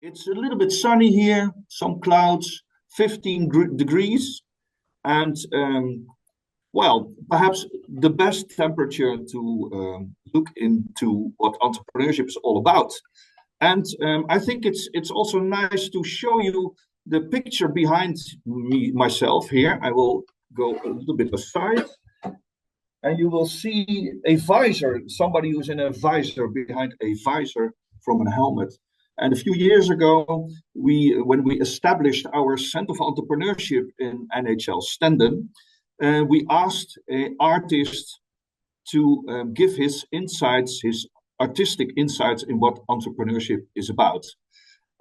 It's a little bit sunny here, some clouds, 15 degrees, and well, perhaps the best temperature to look into what entrepreneurship is all about. And I think it's also nice to show you the picture behind myself here. I will go a little bit aside, and you will see a visor, somebody who's in a visor behind a visor from a helmet. And a few years ago, when we established our Center for Entrepreneurship in NHLS, we asked an artist to give his insights, his artistic insights in what entrepreneurship is about.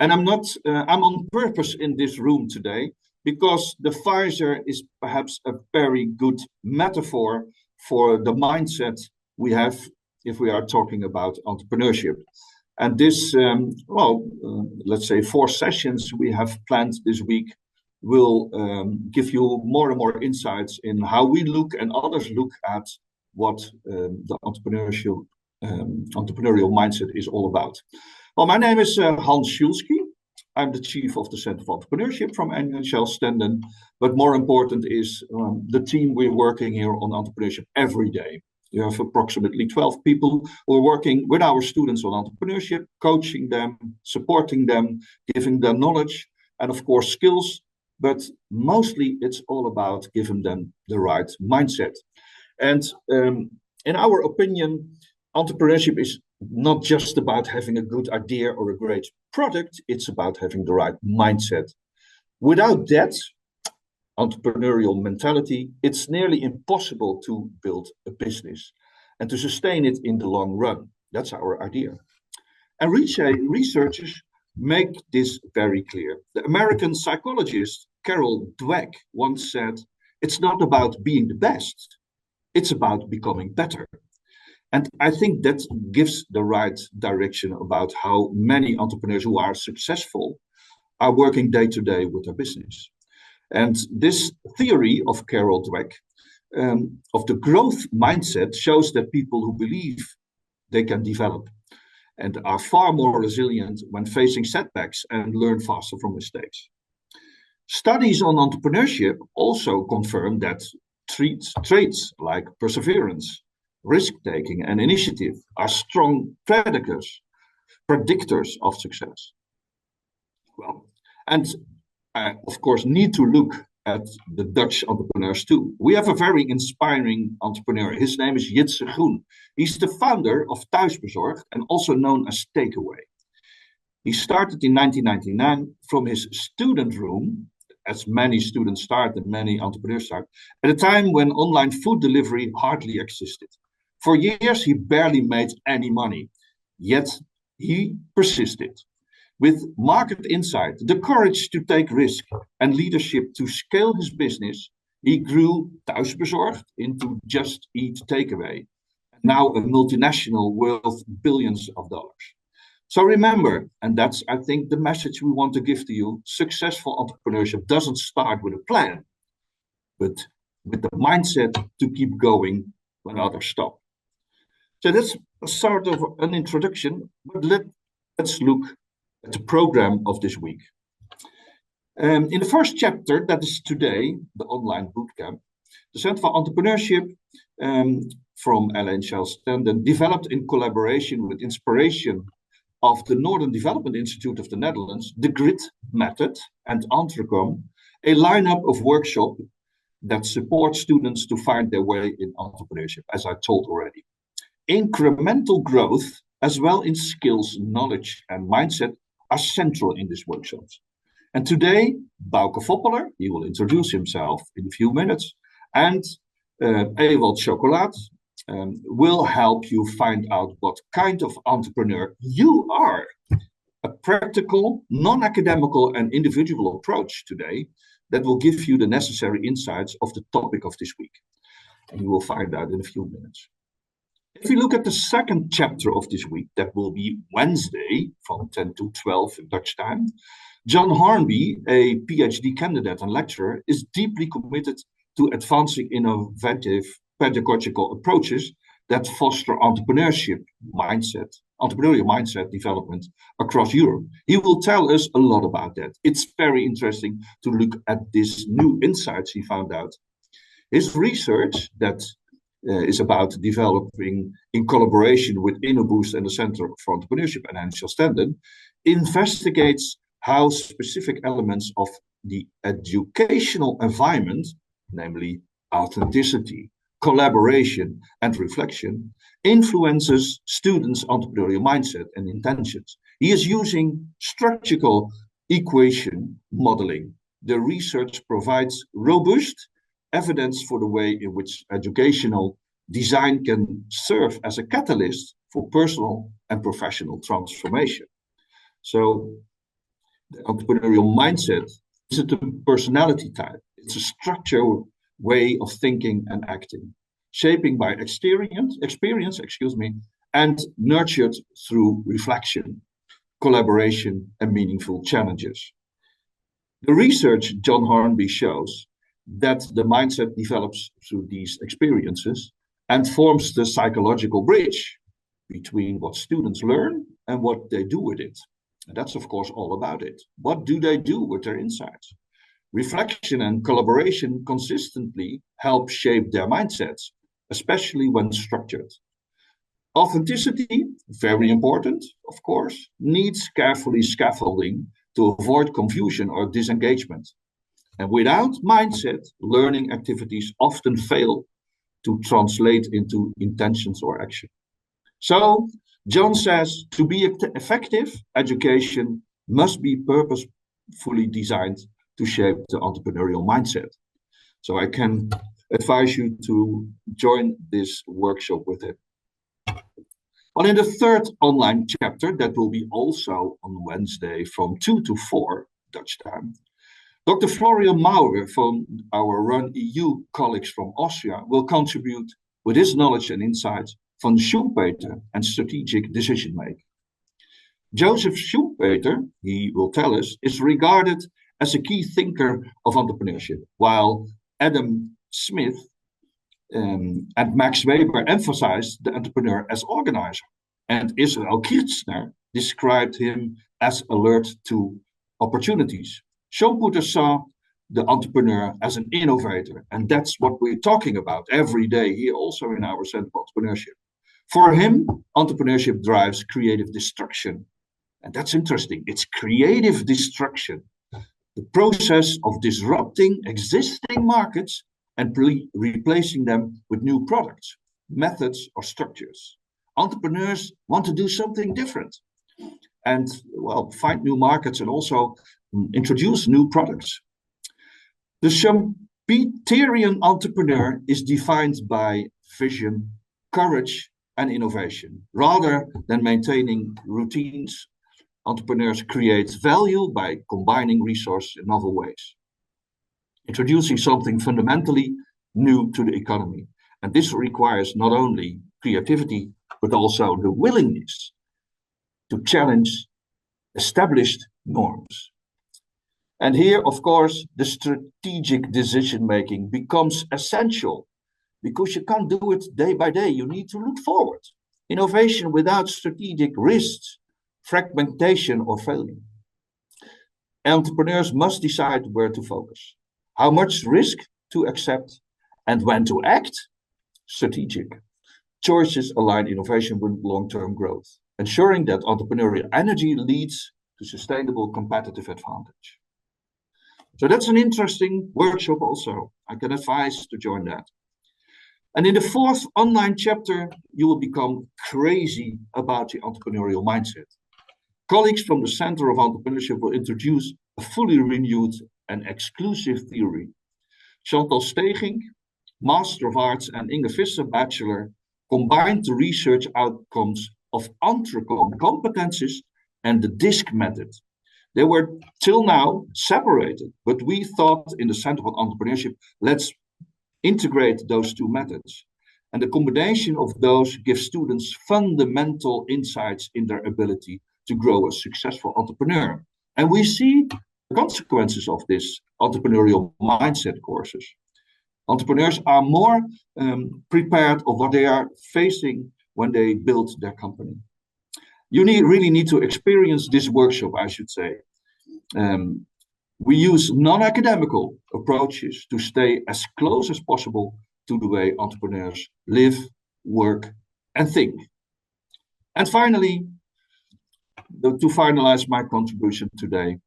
And I'm on purpose in this room today because the visor is perhaps a very good metaphor for the mindset we have if we are talking about entrepreneurship. And this, let's say 4 sessions we have planned this week will give you more and more insights in how we look and others look at what the entrepreneurial mindset is all about. Well, my name is Hans Schulski. I'm the chief of the Center for Entrepreneurship from NHLS, but more important is the team we're working here on entrepreneurship every day. We have approximately 12 people who are working with our students on entrepreneurship, coaching them, supporting them, giving them knowledge, and of course skills, but mostly it's all about giving them the right mindset. And in our opinion, entrepreneurship is not just about having a good idea or a great product, it's about having the right mindset. Without that entrepreneurial mentality, it's nearly impossible to build a business and to sustain it in the long run. That's our idea. And researchers make this very clear. The American psychologist Carol Dweck once said, "It's not about being the best, it's about becoming better." And I think that gives the right direction about how many entrepreneurs who are successful are working day to day with their business. And this theory of Carol Dweck, of the growth mindset, shows that people who believe they can develop and are far more resilient when facing setbacks and learn faster from mistakes. Studies on entrepreneurship also confirm that traits like perseverance, risk-taking, and initiative are strong predictors of success. Well, and of course, need to look at the Dutch entrepreneurs too. We have a very inspiring entrepreneur. His name is Jitse Groen. He's the founder of Thuisbezorgd and also known as Takeaway. He started in 1999 from his student room, as many students start and many entrepreneurs start, at a time when online food delivery hardly existed. For years, he barely made any money, yet he persisted. With market insight, the courage to take risk, and leadership to scale his business, he grew Thuisbezorgd into Just Eat Takeaway, now a multinational worth billions of dollars. So remember, and that's, I think, the message we want to give to you, successful entrepreneurship doesn't start with a plan, but with the mindset to keep going when others stop. So that's a sort of an introduction, but let's look at the program of this week. In the first chapter, that is today, the online bootcamp, the Center for Entrepreneurship from NHLS developed in collaboration with inspiration of the Northern Development Institute of the Netherlands, the GRIT method and Entrecom, a lineup of workshops that support students to find their way in entrepreneurship, as I told already. Incremental growth, as well in skills, knowledge, and mindset, are central in these workshops. And today, Bouke Voppeler, he will introduce himself in a few minutes, and Ewald Chocolaat will help you find out what kind of entrepreneur you are. A practical, non-academical, and individual approach today that will give you the necessary insights of the topic of this week. And you will find out in a few minutes. If you look at the second chapter of this week, that will be Wednesday from 10 to 12 in Dutch time, John Hornby, a PhD candidate and lecturer, is deeply committed to advancing innovative pedagogical approaches that foster entrepreneurship mindset entrepreneurial mindset development across Europe. He will tell us a lot about that. It's very interesting to look at these new insights he found out. His research that is about developing in collaboration with InnoBoost and the Center for Entrepreneurship and NHLS investigates how specific elements of the educational environment, namely authenticity, collaboration, and reflection, influences students' entrepreneurial mindset and intentions. He is using structural equation modeling. The research provides robust evidence for the way in which educational design can serve as a catalyst for personal and professional transformation. So the entrepreneurial mindset isn't a personality type. It's a structured way of thinking and acting, shaping by experience, and nurtured through reflection, collaboration, and meaningful challenges. The research John Hornby shows that the mindset develops through these experiences and forms the psychological bridge between what students learn and what they do with it. And that's, of course, all about it. What do they do with their insights? Reflection and collaboration consistently help shape their mindsets, especially when structured. Authenticity, very important, of course, needs carefully scaffolding to avoid confusion or disengagement. And without mindset, learning activities often fail to translate into intentions or action. So, John says, to be effective, education must be purposefully designed to shape the entrepreneurial mindset. So I can advise you to join this workshop with him. Well, in the third online chapter, that will be also on Wednesday from 2 to 4 Dutch time, Dr. Florian Maurer from our Run EU colleagues from Austria will contribute with his knowledge and insights from Schumpeter and strategic decision making. Joseph Schumpeter, he will tell us, is regarded as a key thinker of entrepreneurship, while Adam Smith and Max Weber emphasized the entrepreneur as organizer, and Israel Kirchner described him as alert to opportunities. Schumpeter saw the entrepreneur as an innovator, and that's what we're talking about every day here, also in our Center for Entrepreneurship. For him, entrepreneurship drives creative destruction, and that's interesting. It's creative destruction, the process of disrupting existing markets and replacing them with new products, methods, or structures. Entrepreneurs want to do something different and, well, find new markets and also introduce new products. The Schumpeterian entrepreneur is defined by vision, courage, and innovation. Rather than maintaining routines, entrepreneurs create value by combining resources in novel ways, introducing something fundamentally new to the economy. And this requires not only creativity, but also the willingness to challenge established norms. And here, of course, the strategic decision-making becomes essential because you can't do it day by day. You need to look forward. Innovation without strategic risks, fragmentation, or failure. Entrepreneurs must decide where to focus, how much risk to accept, and when to act. Strategic choices align innovation with long-term growth, ensuring that entrepreneurial energy leads to sustainable competitive advantage. So that's an interesting workshop also. I can advise to join that. And in the fourth online chapter, you will become crazy about the entrepreneurial mindset. Colleagues from the Center of Entrepreneurship will introduce a fully renewed and exclusive theory. Chantal Steging, Master of Arts, and Inge Visser, Bachelor, combined the research outcomes of Entrecom competencies and the DISC method. They were till now separated, but we thought in the Center for Entrepreneurship, let's integrate those two methods. And the combination of those gives students fundamental insights in their ability to grow a successful entrepreneur. And we see the consequences of this entrepreneurial mindset courses. Entrepreneurs are more prepared of what they are facing when they build their company. You really need to experience this workshop, I should say. We use non-academical approaches to stay as close as possible to the way entrepreneurs live, work, and think. And finally, to finalize my contribution today,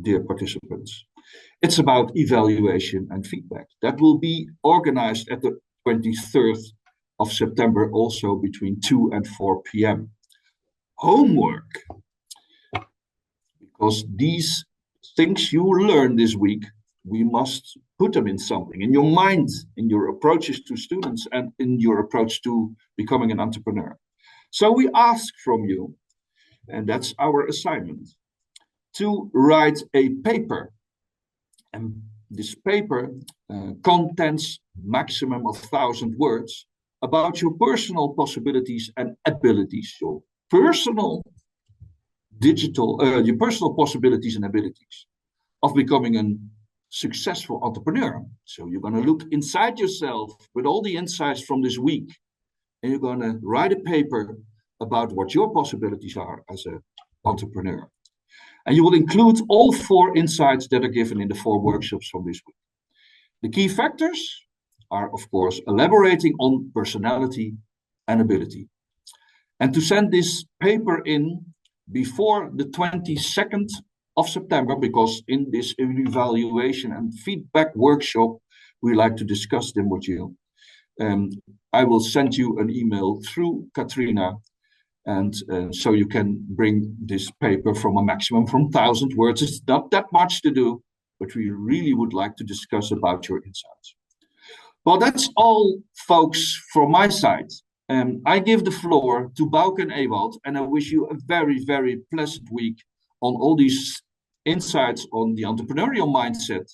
dear participants, it's about evaluation and feedback. That will be organized at the 23rd of September, also between 2 and 4 p.m. Homework, because these things you learn this week, we must put them in something, in your mind, in your approaches to students, and in your approach to becoming an entrepreneur. So we ask from you, and that's our assignment, to write a paper. And this paper contains maximum of 1,000 words about your personal possibilities and abilities, your personal your personal possibilities and abilities of becoming a successful entrepreneur. So you're going to look inside yourself with all the insights from this week, and you're going to write a paper about what your possibilities are as an entrepreneur. And you will include all 4 insights that are given in the 4 workshops from this week. The key factors are, of course, elaborating on personality and ability. And to send this paper in before the 22nd of September, because in this evaluation and feedback workshop, we like to discuss them with you. I will send you an email through Katrina, and so you can bring this paper from a maximum from 1,000 words. It's not that much to do, but we really would like to discuss about your insights. Well, that's all, folks, from my side. I give the floor to Bauke and Ewald, and I wish you a very, very pleasant week on all these insights on the entrepreneurial mindset.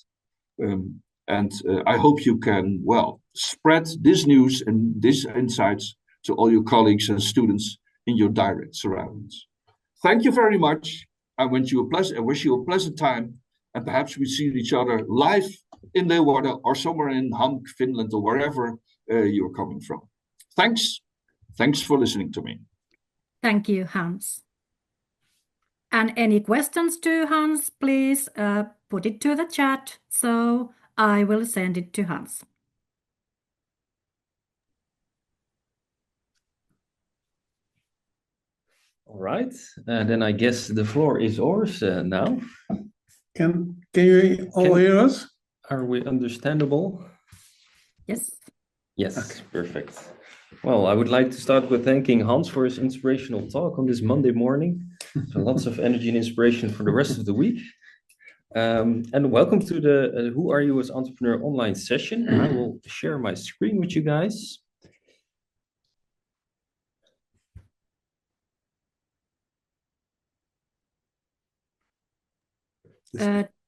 I hope you can, well, spread this news and these insights to all your colleagues and students in your direct surroundings. Thank you very much. I wish you a pleasant time, and perhaps we see each other live in Leeuwarden or somewhere in Hamk, Finland, or wherever you're coming from. Thanks. Thanks for listening to me. Thank you, Hans. And any questions to Hans, please put it to the chat, so I will send it to Hans. All right, then I guess the floor is yours now. Can you all hear us? Are we understandable? Yes. Yes, Okay. perfect. Well, I would like to start with thanking Hans for his inspirational talk on this Monday morning. So lots of energy and inspiration for the rest of the week. And welcome to the Who Are You as Entrepreneur online session. I will share my screen with you guys.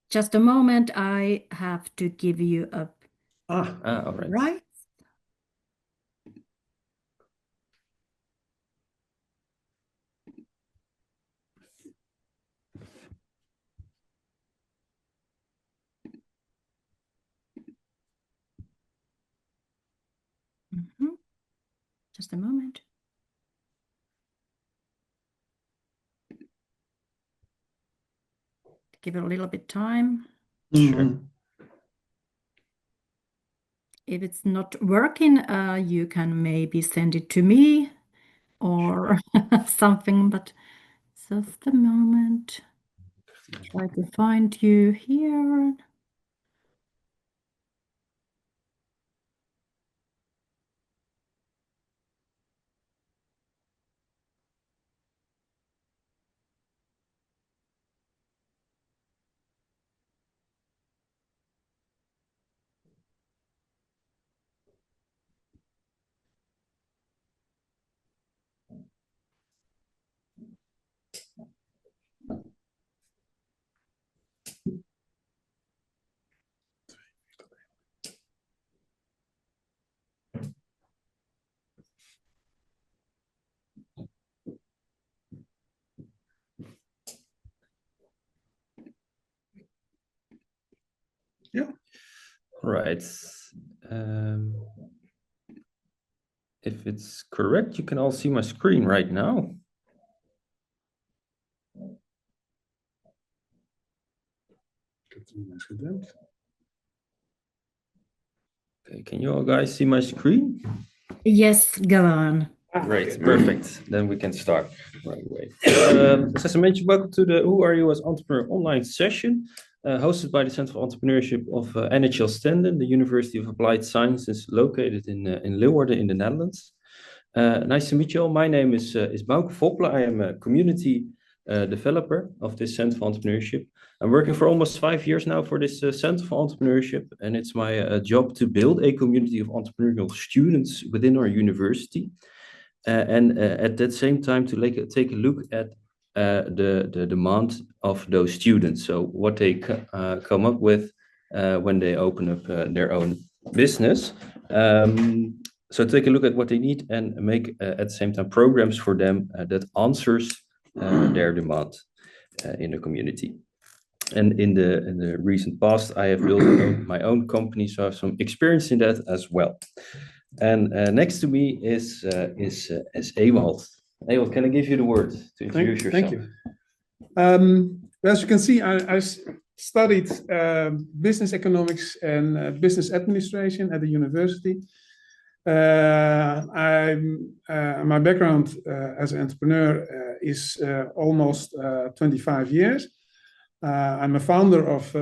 Just a moment, I have to give you a all right. Right. Just a moment. Give it a little bit time. Sure. If it's not working, you can maybe send it to me or something, but just a moment. Try to find you here. Yeah. Right. If it's correct, you can all see my screen right now. Okay, can you all guys see my screen? Yes, go on. Great, perfect. Then we can start right away. As I mentioned, welcome to the Who Are You as Entrepreneur online session, hosted by the Center for Entrepreneurship of NHLS, the University of Applied Sciences, located in Leeuwarden in the Netherlands. Nice to meet you all. My name is Bauke Voppelen. I am a community developer of this Center for Entrepreneurship. I'm working for almost 5 years now for this Center for Entrepreneurship, and it's my job to build a community of entrepreneurial students within our university. And at that same time to take a look at the demand of those students. So what they come up with when they open up their own business. So take a look at what they need and make at the same time programs for them that answers their demand in the community. And in the recent past, I have built my own company, so I have some experience in that as well. And next to me is Ewald. Ewald, can I give you the word to introduce yourself? Thank you. As you can see, I studied business economics and business administration at the university. My background as an entrepreneur is almost 25 years. I'm a founder of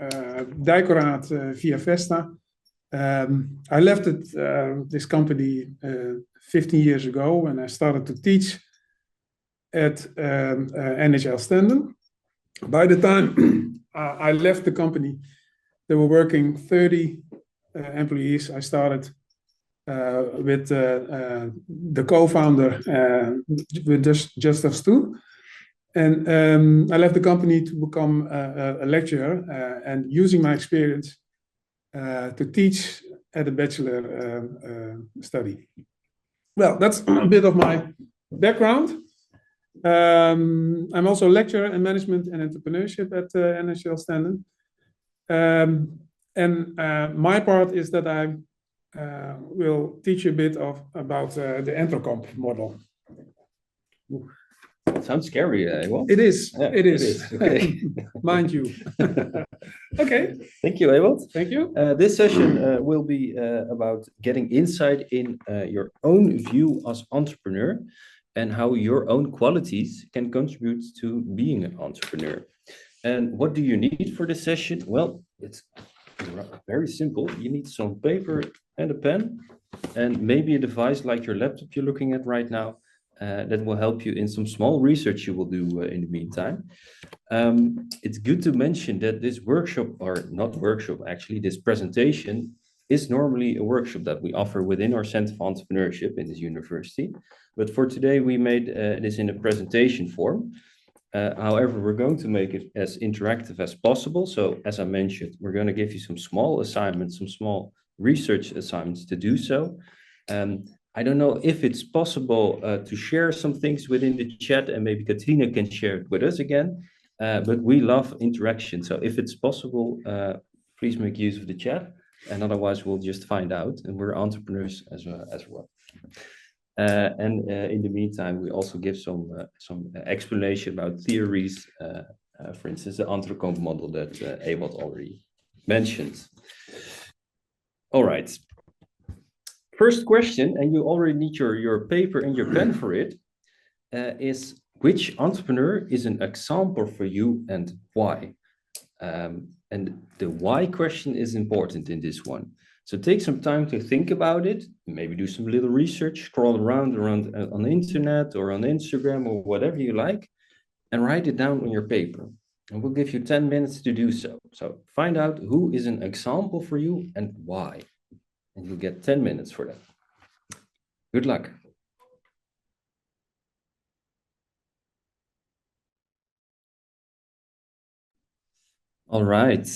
Dijkoraad via Vesta. I left this company 15 years ago when I started to teach at NHLS. By the time I left the company, there were working 30 employees. I started with the co-founder with just us two. And I left the company to become a lecturer and using my experience to teach at a bachelor study. Well, that's a bit of my background. I'm also a lecturer in management and entrepreneurship at NHLS. And my part is that I will teach you a bit about the Entrecomp model. Sounds scary, Ewald. It is. Yeah, it is. Okay. Mind you. Okay. Thank you, Ewald. Thank you. This session will be about getting insight in your own view as entrepreneur and how your own qualities can contribute to being an entrepreneur. And what do you need for this session? Well, it's very simple. You need some paper and a pen and maybe a device like your laptop you're looking at right now. That will help you in some small research you will do in the meantime. It's good to mention that this workshop, or not workshop, actually, this presentation is normally a workshop that we offer within our Center for Entrepreneurship in this university. But for today, we made this in a presentation form. However, we're going to make it as interactive as possible. So as I mentioned, we're going to give you some small assignments, some small research assignments to do so. I don't know if it's possible to share some things within the chat, and maybe Katrina can share it with us again. But we love interaction. So if it's possible, please make use of the chat. And otherwise, we'll just find out. And we're entrepreneurs as well. And in the meantime, we also give some explanation about theories. For instance, the Entrecomp model that Ewald already mentioned. All right. First question, and you already need your paper and your pen for it, is which entrepreneur is an example for you and why? And the why question is important in this one. So take some time to think about it, maybe do some little research, scroll around on the internet or on Instagram or whatever you like, and write it down on your paper. And we'll give you 10 minutes to do so. So find out who is an example for you and why. And you'll get 10 minutes for that. Good luck. All right,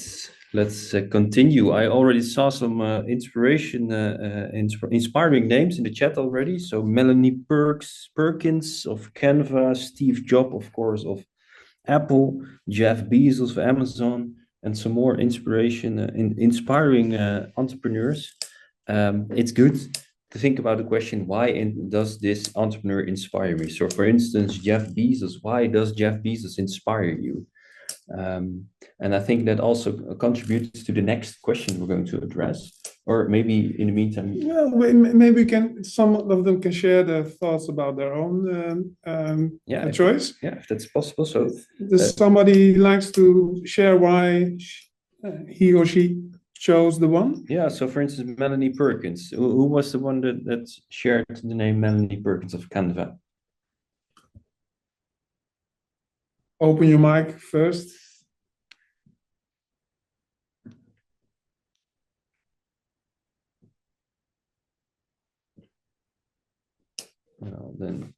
let's continue. I already saw some inspiring names in the chat already. So Melanie Perkins of Canva, Steve Jobs, of course, of Apple, Jeff Bezos of Amazon, and some more inspiring entrepreneurs. It's good to think about the question, why does this entrepreneur inspire me? So for instance, Jeff Bezos, why does Jeff Bezos inspire you? And I think that also contributes to the next question we're going to address. Or maybe in the meantime, Well, maybe some of them can share their thoughts about their own choice. If that's possible. So, does somebody likes to share why he or she chose the one? Yeah. So, for instance, Melanie Perkins. Who was the one that shared the name Melanie Perkins of Canva? Open your mic first. Well, then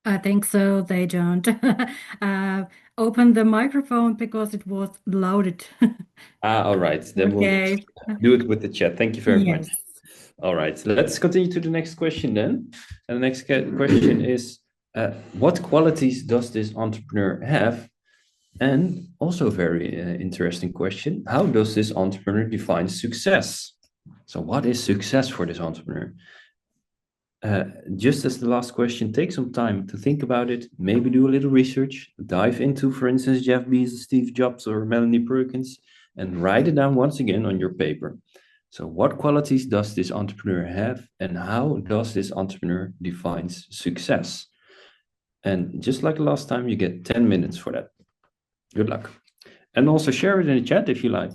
I think so. They don't open the microphone because it was loaded. all right. Then Okay. we'll do it with the chat. Thank you very much. Yes. All right. Let's continue to the next question then. And the next question is, what qualities does this entrepreneur have? And also a very interesting question, how does this entrepreneur define success? So what is success for this entrepreneur? Just as the last question, take some time to think about it, maybe do a little research, dive into, for instance, Jeff Bezos, Steve Jobs, or Melanie Perkins, and write it down once again on your paper. So what qualities does this entrepreneur have, and how does this entrepreneur define success? And just like the last time, you get 10 minutes for that. Good luck. And also share it in the chat if you like.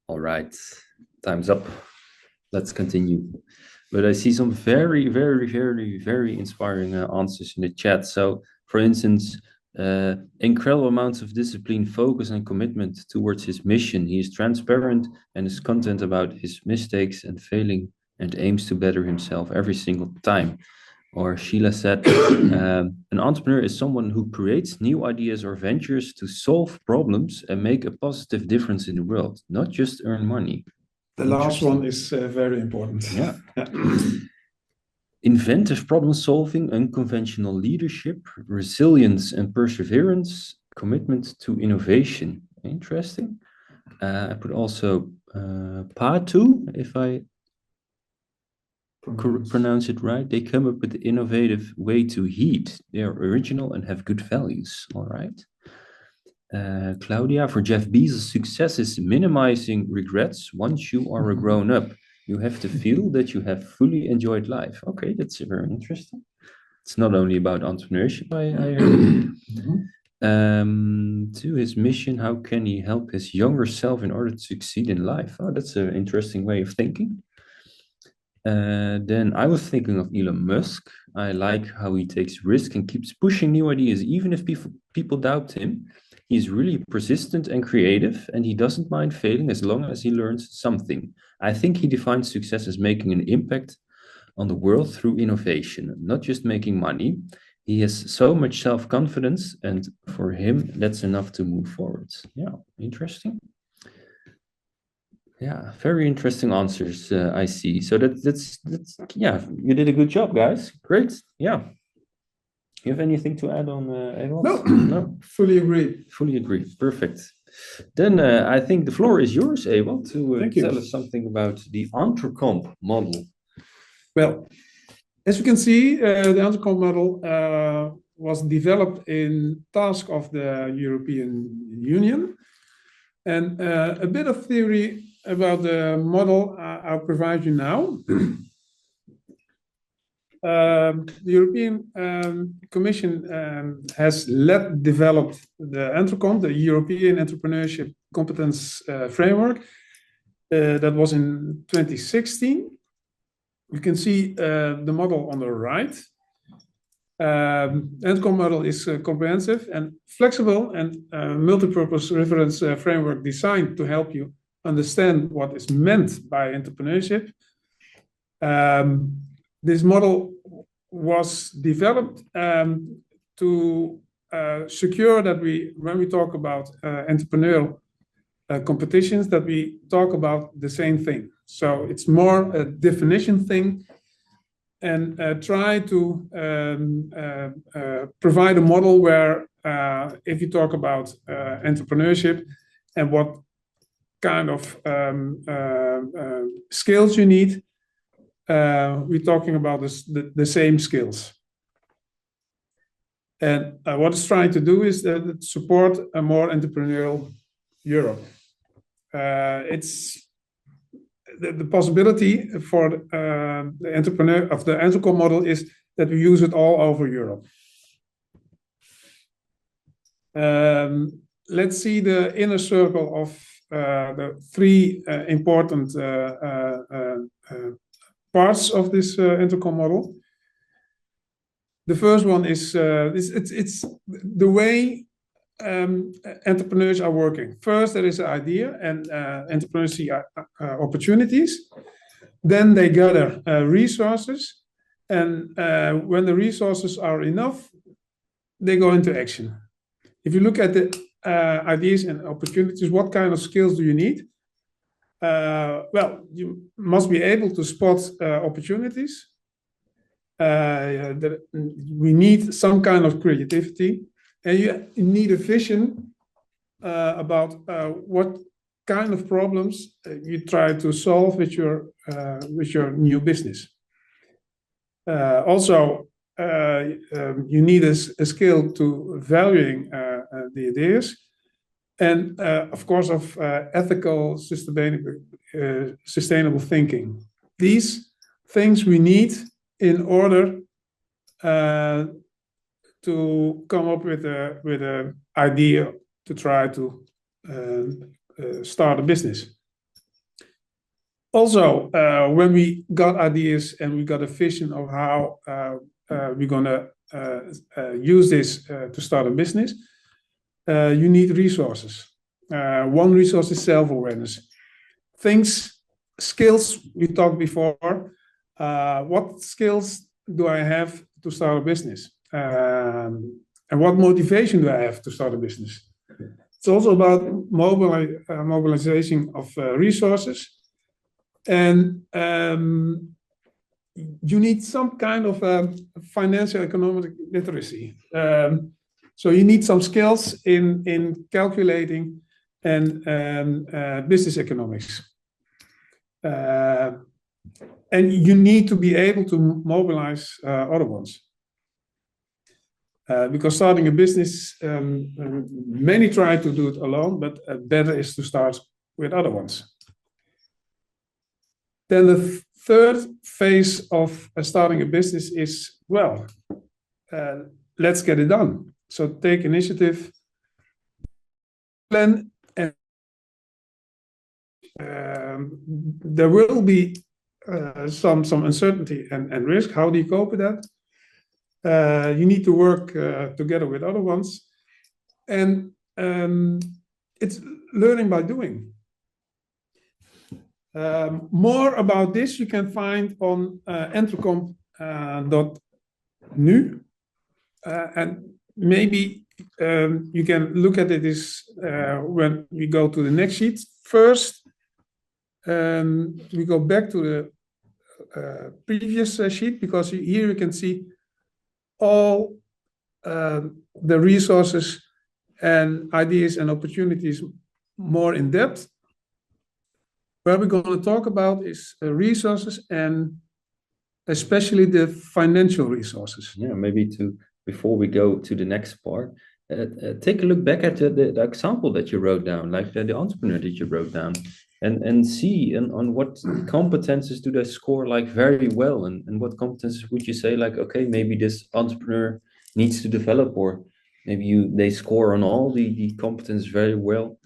All right, time's up. Let's continue. But I see some very, very, very, very inspiring answers in the chat. So, for instance, incredible amounts of discipline, focus, and commitment towards his mission. He is transparent and is content about his mistakes and failing and aims to better himself every single time. Or Sheila said, an entrepreneur is someone who creates new ideas or ventures to solve problems and make a positive difference in the world, not just earn money. The last one is very important. Yeah. Inventive problem solving, unconventional leadership, resilience and perseverance, commitment to innovation. Interesting. I put also Patu, if I pronounce it right. They come up with an innovative way to heat. They are original and have good values. All right. Claudia, for Jeff Bezos, success is minimizing regrets once you are a grown up. You have to feel that you have fully enjoyed life. Okay, that's very interesting. It's not only about entrepreneurship, I heard. To his mission, how can he help his younger self in order to succeed in life? Oh, that's an interesting way of thinking. Then I was thinking of Elon Musk. I like how he takes risk and keeps pushing new ideas, even if people doubt him. He's really persistent and creative, and he doesn't mind failing as long as he learns something. I think he defines success as making an impact on the world through innovation, not just making money. He has so much self-confidence, and for him, that's enough to move forward. Yeah, interesting. Yeah, very interesting answers, I see. So that's yeah, you did a good job, guys. Great. Yeah. You have anything to add on, Ewald? No, fully agree. Fully agree. Perfect. Then I think the floor is yours, Ewald, to tell us something about the Entrecomp model. Well, as you can see, the Entrecomp model was developed in task of the European Union. And a bit of theory about the model I'll provide you now. The European Commission has developed the Entrecomp, the European Entrepreneurship Competence Framework. That was in 2016. You can see the model on the right. Entrecomp model is comprehensive and flexible and multi-purpose reference framework designed to help you understand what is meant by entrepreneurship. This model was developed to secure that when we talk about entrepreneurial competitions, that we talk about the same thing. So it's more a definition thing, and try to provide a model where if you talk about entrepreneurship and what kind of skills you need, we're talking about the same skills. And what it's trying to do is support a more entrepreneurial Europe. It's the possibility for the entrepreneur of the Entrepreneur model is that we use it all over Europe. Let's see the inner circle of the three important parts of this Entrepreneur model. The first one is it's the way entrepreneurs are working. First, there is an idea, and entrepreneurs see opportunities. Then they gather resources, and when the resources are enough, they go into action. If you look at the ideas and opportunities, what kind of skills do you need? Well, you must be able to spot opportunities. We need some kind of creativity, and you need a vision about what kind of problems you try to solve with your new business. Also, you need a skill to valuing the ideas, and of course of ethical, sustainable thinking. These things we need in order to come up with an idea to try to start a business. Also, when we got ideas and we got a vision of how we're going to use this to start a business, you need resources. One resource is self-awareness. Skills we talked before. What skills do I have to start a business? And what motivation do I have to start a business? It's also about mobilization of resources. And you need some kind of financial economic literacy. So you need some skills in calculating and business economics. And you need to be able to mobilize other ones. Because starting a business, many try to do it alone, but better is to start with other ones. Then the third phase of starting a business is, well, let's get it done. So take initiative, plan, and there will be some uncertainty and risk. How do you cope with that? You need to work together with other ones, and it's learning by doing. More about this you can find on entrecomp.nu, and maybe you can look at it when we go to the next sheet. First, we go back to the previous sheet, because here you can see all the resources and ideas and opportunities more in depth. Where we're going to talk about is resources, and especially the financial resources. Yeah, maybe before we go to the next part, take a look back at the example that you wrote down, like the entrepreneur that you wrote down, and see on what competences do they score like very well, and what competences would you say like, okay, maybe this entrepreneur needs to develop, or maybe they score on all the competences very well.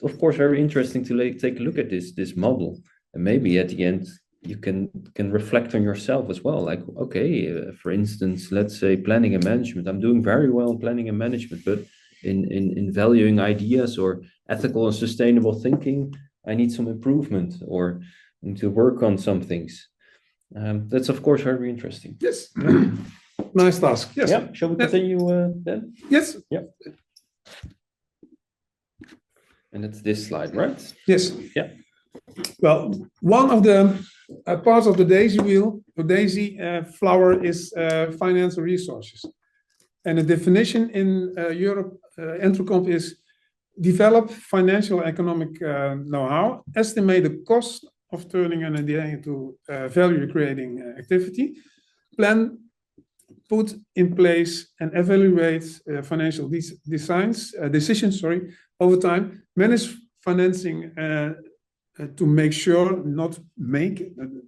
Of course, very interesting to take a look at this model, and maybe at the end you can reflect on yourself as well. Like, okay, for instance, let's say planning and management. I'm doing very well in planning and management, but in valuing ideas or ethical and sustainable thinking, I need some improvement, or need to work on some things. That's of course very interesting. Yes. Nice task. Yes. Yeah. Shall we continue then? Yes. Yeah. And it's this slide, right? Yes. Yeah. Well, one of the parts of the daisy wheel, the daisy flower, is financial resources. And the definition in Europe, Entrecomp, is develop financial economic know-how, estimate the cost of turning an idea into a value-creating activity. Plan, put in place, and evaluate financial decisions over time. Manage financing to make sure, not make,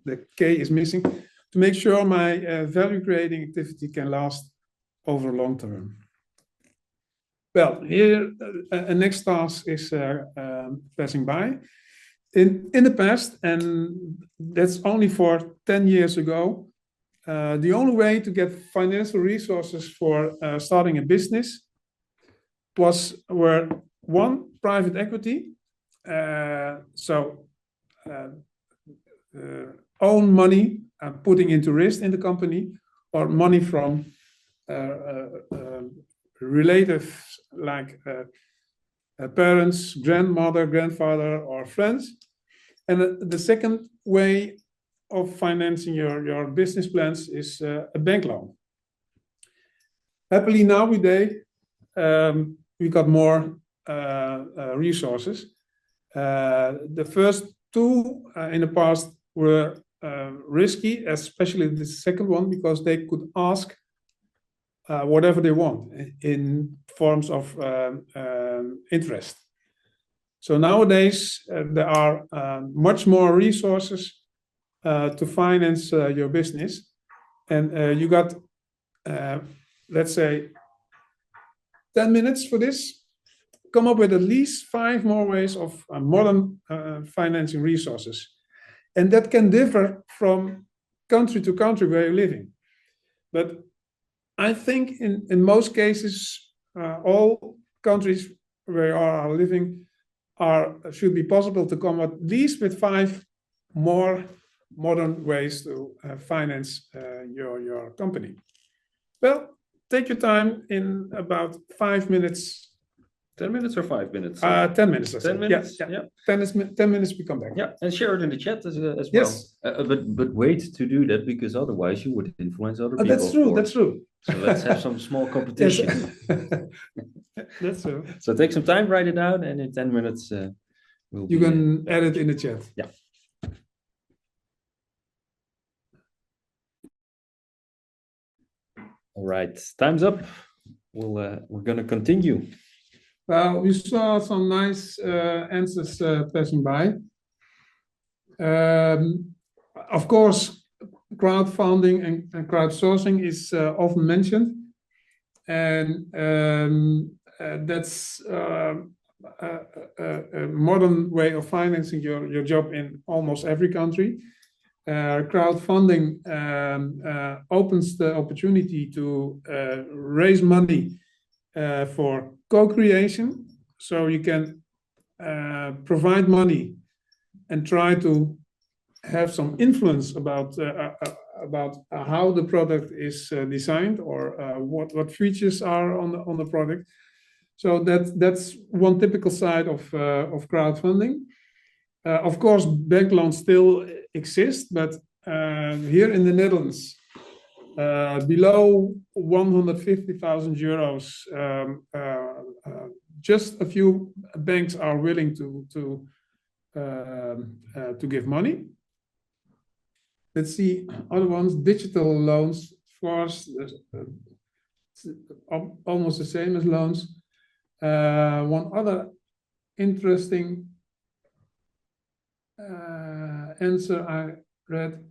the K is missing, to make sure my value-creating activity can last over long term. Well, here a next task is passing by. In the past, and that's only for 10 years ago, the only way to get financial resources for starting a business were one, private equity, own money putting into risk in the company, or money from relatives like parents, grandmother, grandfather, or friends. And the second way of financing your business plans is a bank loan. Happily nowadays, we got more resources. The first two in the past were risky, especially the second one, because they could ask whatever they want in forms of interest. So nowadays, there are much more resources to finance your business. And you got, let's say, 10 minutes for this. Come up with at least 5 more ways of modern financing resources. And that can differ from country to country where you're living. But I think in most cases, all countries where you are living should be possible to come at least with 5 more modern ways to finance your company. Well, take your time in about 5 minutes. 10 minutes or 5 minutes? 10 minutes. 10 minutes? Yeah. 10 minutes, we come back. Yeah, and share it in the chat as well. Yes. But wait to do that, because otherwise you would influence other people. That's true. That's true. So let's have some small competition. That's true. So take some time, write it down, and in 10 minutes you can add it in the chat. Yeah. All right, time's up. We're going to continue. Well, we saw some nice answers passing by. Of course, crowdfunding and crowdsourcing is often mentioned, and that's a modern way of financing your job in almost every country. Crowdfunding opens the opportunity to raise money for co-creation, so you can provide money and try to have some influence about how the product is designed, or what features are on the product. So that's one typical side of crowdfunding. Of course, bank loans still exist, but here in the Netherlands, below 150,000 euros, just a few banks are willing to give money. Let's see other ones. Digital loans, of course, almost the same as loans. One other interesting answer I read.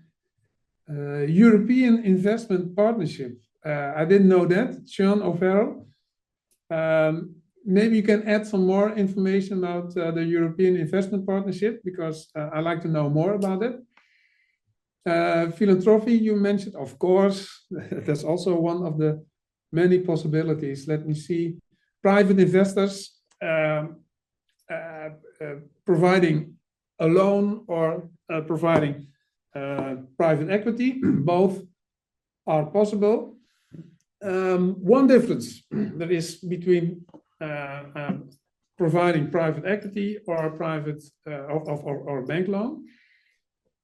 European Investment Partnership. I didn't know that. Sean O'Farrell. Maybe you can add some more information about the European Investment Partnership, because I like to know more about it. Philanthropy, you mentioned, of course. That's also one of the many possibilities. Let me see. Private investors providing a loan or providing private equity. Both are possible. One difference there is between providing private equity or private or bank loan.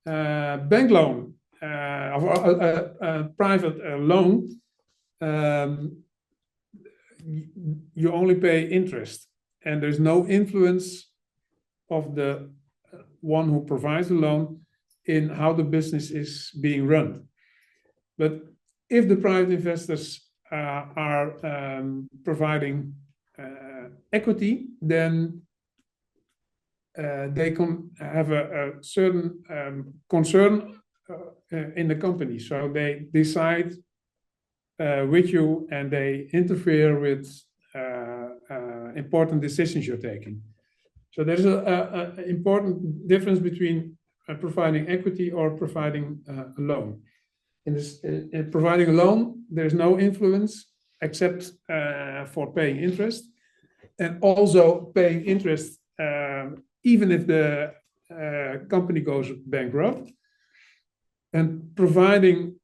Bank loan or private loan, you only pay interest, and there's no influence of the one who provides the loan in how the business is being run. But if the private investors are providing equity, then they can have a certain concern in the company. So they decide with you and they interfere with important decisions you're taking. So there's an important difference between providing equity or providing a loan. In providing a loan, there's no influence except for paying interest, and also paying interest even if the company goes bankrupt. And providing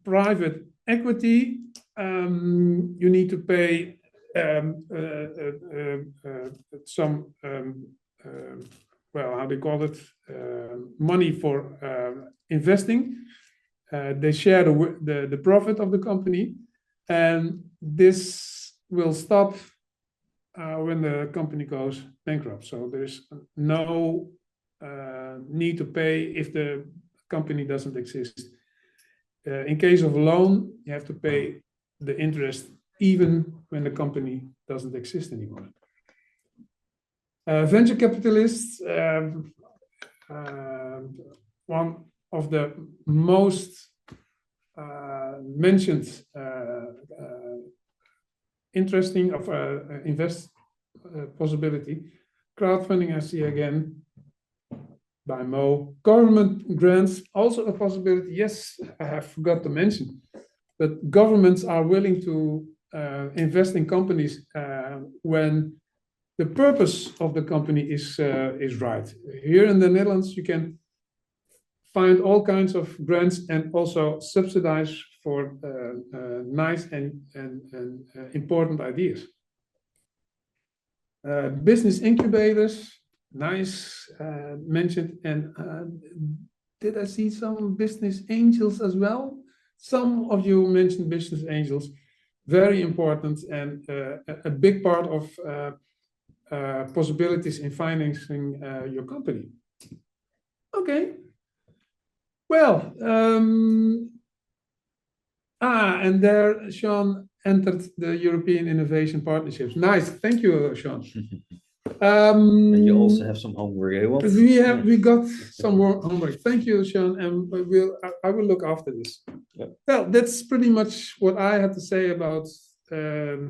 private equity, you need to pay some, well, how they call it, money for investing. They share the profit of the company, and this will stop when the company goes bankrupt. So there's no need to pay if the company doesn't exist. In case of a loan, you have to pay the interest even when the company doesn't exist anymore. Venture capitalists, one of the most mentioned interesting of invest possibility. Crowdfunding, I see again by Mo. Government grants, also a possibility. Yes, I forgot to mention, but governments are willing to invest in companies when the purpose of the company is right. Here in the Netherlands, you can find all kinds of grants and also subsidize for nice and important ideas. Business incubators, nice, mentioned. And did I see some business angels as well? Some of you mentioned business angels, very important and a big part of possibilities in financing your company. Okay. Well, and there Sean entered the European Innovation Partnerships. Nice, thank you, Sean. And you also have some homework, eh? We got some more homework. Thank you, Sean, and I will look after this. Yep. Well, that's pretty much what I had to say about the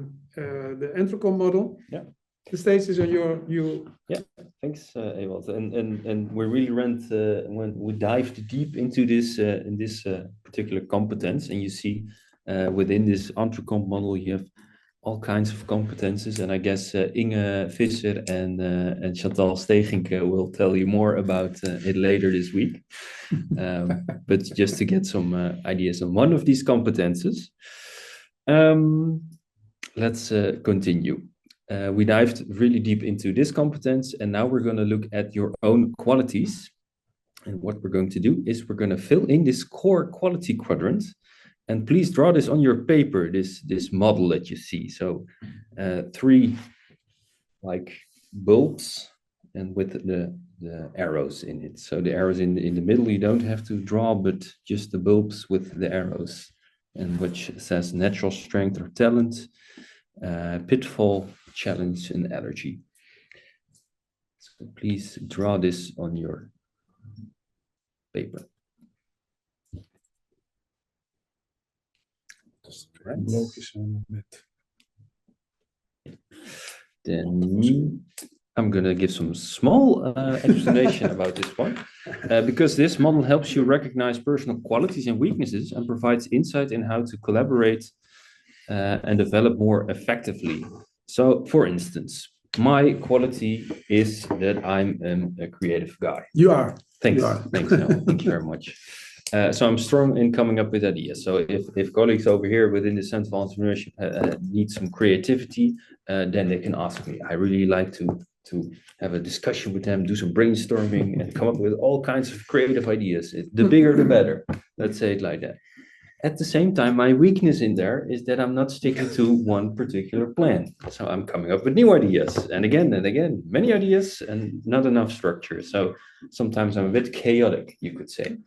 Entrecom model. Yeah. The stage is on you. Yeah, thanks, Ewald. And we really when we dived deep into this in this particular competence, and you see within this Entrecom model, you have all kinds of competences, and I guess Inge Visser and Chantal Steginke will tell you more about it later this week. But just to get some ideas on one of these competences, let's continue. We dived really deep into this competence, and now we're going to look at your own qualities. And what we're going to do is we're going to fill in this core quality quadrant. And please draw this on your paper, this model that you see. So 3 like bulbs and with the arrows in it. So the arrows in the middle you don't have to draw, but just the bulbs with the arrows, and which says natural strength or talent, pitfall, challenge, and allergy. So please draw this on your paper. Then I'm going to give some small explanation about this one, because this model helps you recognize personal qualities and weaknesses and provides insight in how to collaborate and develop more effectively. So, for instance, my quality is that I'm a creative guy. You are. Thanks. You are. Thanks, Noel. Thank you very much. So I'm strong in coming up with ideas. So if colleagues over here within the Center for Entrepreneurship need some creativity, then they can ask me. I really like to have a discussion with them, do some brainstorming, and come up with all kinds of creative ideas. The bigger, the better. Let's say it like that. At the same time, my weakness in there is that I'm not sticking to one particular plan. So I'm coming up with new ideas and again, many ideas and not enough structure. So sometimes I'm a bit chaotic, you could say.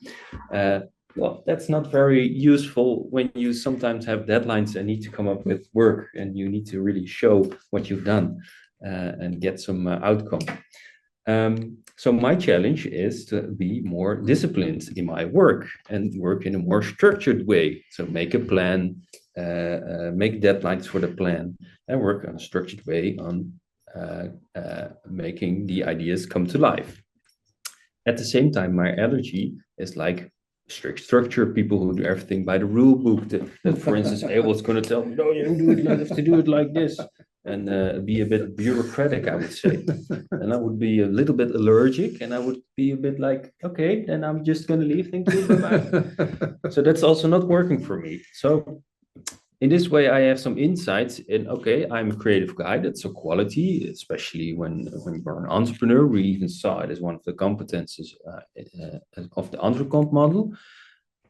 Well, that's not very useful when you sometimes have deadlines and need to come up with work and you need to really show what you've done and get some outcome. So my challenge is to be more disciplined in my work and work in a more structured way. So make a plan, make deadlines for the plan, and work on a structured way on making the ideas come to life. At the same time, my allergy is like strict structure, people who do everything by the rule book. That for instance, I was going to tell me, no, you don't do it, you have to do it like this. And be a bit bureaucratic, I would say. And I would be a little bit allergic, and I would be a bit like, okay, then I'm just going to leave. Thank you. Bye-bye. So that's also not working for me. So in this way, I have some insights in, okay, I'm a creative guy. That's a quality, especially when you're an entrepreneur. We even saw it as one of the competences of the Entrepreneur model.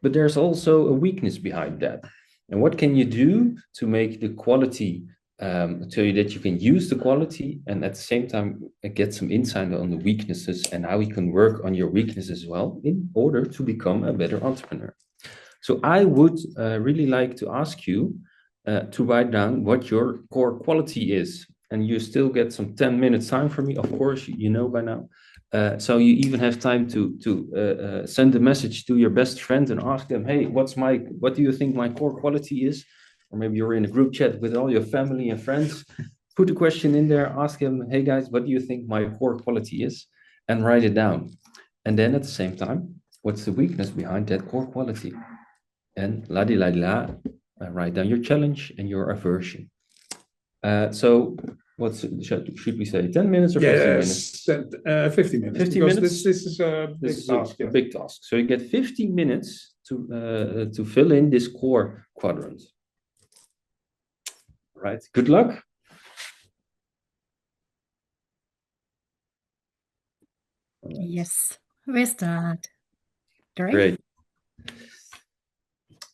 But there's also a weakness behind that. And what can you do to make the quality so that you can use the quality and at the same time get some insight on the weaknesses and how you can work on your weaknesses as well in order to become a better entrepreneur. So I would really like to ask you to write down what your core quality is. And you still get some 10 minutes time for me, of course, you know by now. So you even have time to send a message to your best friend and ask them, hey, what do you think my core quality is? Or maybe you're in a group chat with all your family and friends. Put a question in there, ask them, hey guys, what do you think my core quality is? And write it down. And then at the same time, what's the weakness behind that core quality? And write down your challenge and your aversion. So should we say 10 minutes or 15 minutes? 15 minutes. 15 minutes? This is a big task. A big task. So you get 15 minutes to fill in this core quadrant. Right. Good luck. Right. Yes, we start. Great.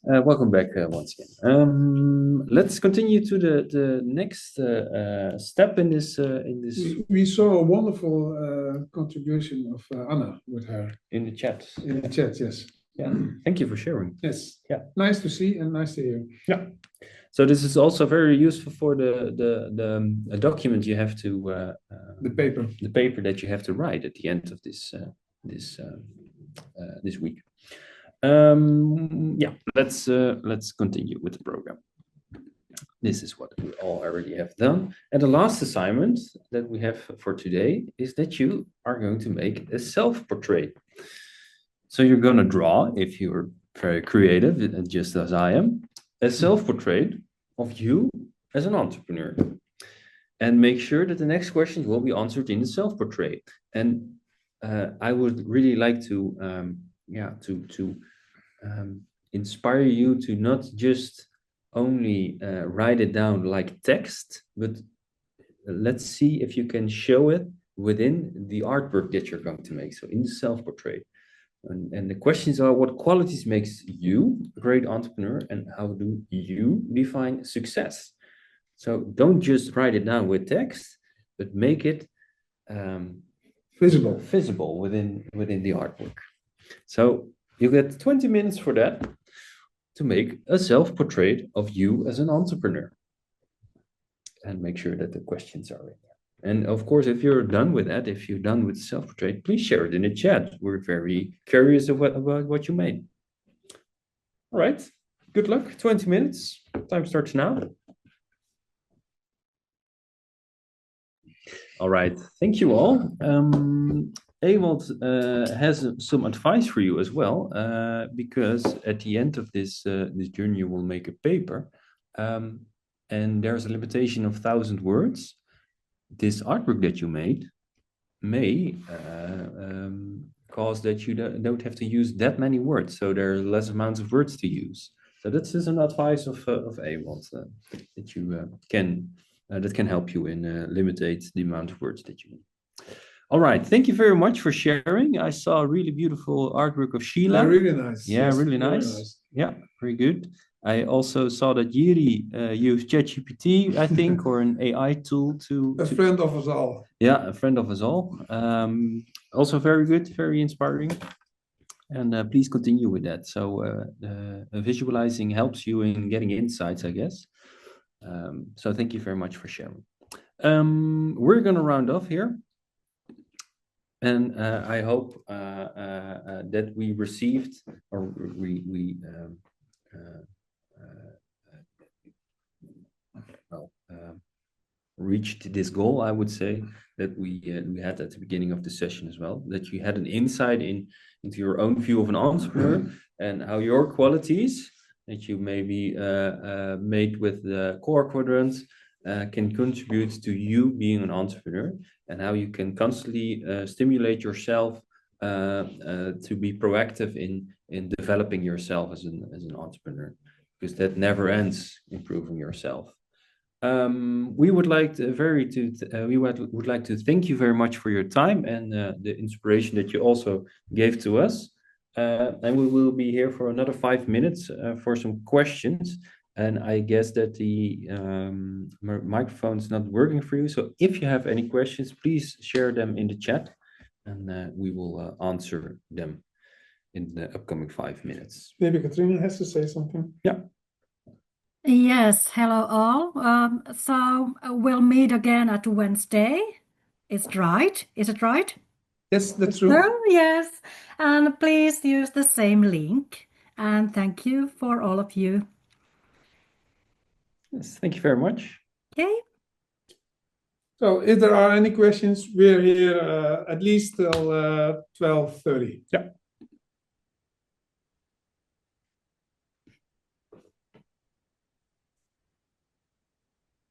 Welcome back once again. Let's continue to the next step in this. We saw a wonderful contribution of Anna with her in the chat. In the chat, yes. Yeah. Thank you for sharing. Yes. Yeah. Nice to see and nice to hear. Yeah. So this is also very useful for the document you have to the paper that you have to write at the end of this week. Yeah, let's continue with the program. This is what we all already have done. And the last assignment that we have for today is that you are going to make a self-portrait. So you're going to draw, if you're very creative, just as I am, a self-portrait of you as an entrepreneur. And make sure that the next questions will be answered in the self-portrait. And I would really like to inspire you to not just only write it down like text, but let's see if you can show it within the artwork that you're going to make. So in the self-portrait. And the questions are, what qualities makes you a great entrepreneur and how do you define success? So don't just write it down with text, but make it visible within the artwork. So you get 20 minutes for that to make a self-portrait of you as an entrepreneur. And make sure that the questions are in there. And of course, if you're done with that, if you're done with self-portrait, please share it in the chat. We're very curious about what you made. All right, good luck. 20 minutes. Time starts now. All right, thank you all. Ewald has some advice for you as well, because at the end of this journey, you will make a paper, and there's a limitation of 1,000 words. This artwork that you made may cause that you don't have to use that many words, so there are less amounts of words to use. So that's just an advice of Ewald that you that can help you in limitate the amount of words that you need. All right, thank you very much for sharing. I saw a really beautiful artwork of Sheila. Yeah, really nice. Yeah, yes, really nice. Yeah, very good. I also saw that Jiri used ChatGPT, I think, or an AI tool to... A friend of us all. Yeah, a friend of us all. Also very good, very inspiring. And please continue with that. So visualizing helps you in getting insights, I guess. So thank you very much for sharing. We're going to round off here. And I hope that we received, or we reached this goal, I would say, that we had at the beginning of the session as well, that you had an insight into your own view of an entrepreneur and how your qualities that you maybe made with the core quadrant can contribute to you being an entrepreneur, and how you can constantly stimulate yourself to be proactive in developing yourself as an entrepreneur, because that never ends, improving yourself. We would like to thank you very much for your time and the inspiration that you also gave to us. And we will be here for another 5 minutes for some questions. And I guess that the microphone is not working for you. So if you have any questions, please share them in the chat, and we will answer them in the upcoming 5 minutes. Maybe Katrina has to say something. Yeah. Yes, hello all. So we'll meet again at Wednesday. Is it right? Is it right? Yes, that's true. Oh, yes. And please use the same link. And thank you for all of you. Yes, thank you very much. Okay. So if there are any questions, we're here at least till 12:30. Yeah.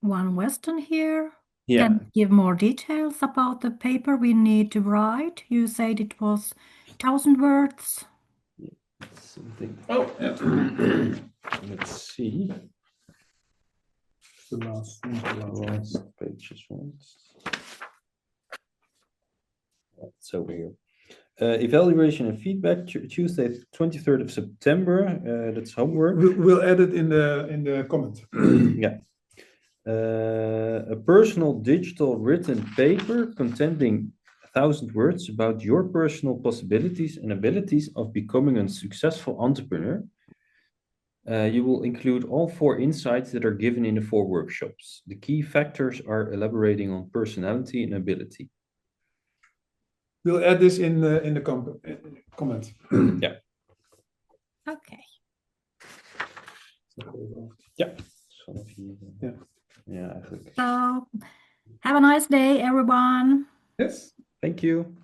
One Western here. Yeah. Can you give more details about the paper we need to write? You said it was 1,000 words. Something. Oh, yeah. Let's see. The last Page is once. It's over here. Evaluation and feedback, Tuesday, 23rd of September. That's homework. We'll add it in the comment. Yeah. A personal digital written paper containing 1,000 words about your personal possibilities and abilities of becoming a successful entrepreneur. You will include all 4 insights that are given in the 4 workshops. The key factors are elaborating on personality and ability. We'll add this in the comment. Yeah. Okay. Yeah. Yeah. Yeah, I think. So have a nice day, everyone. Yes. Thank you.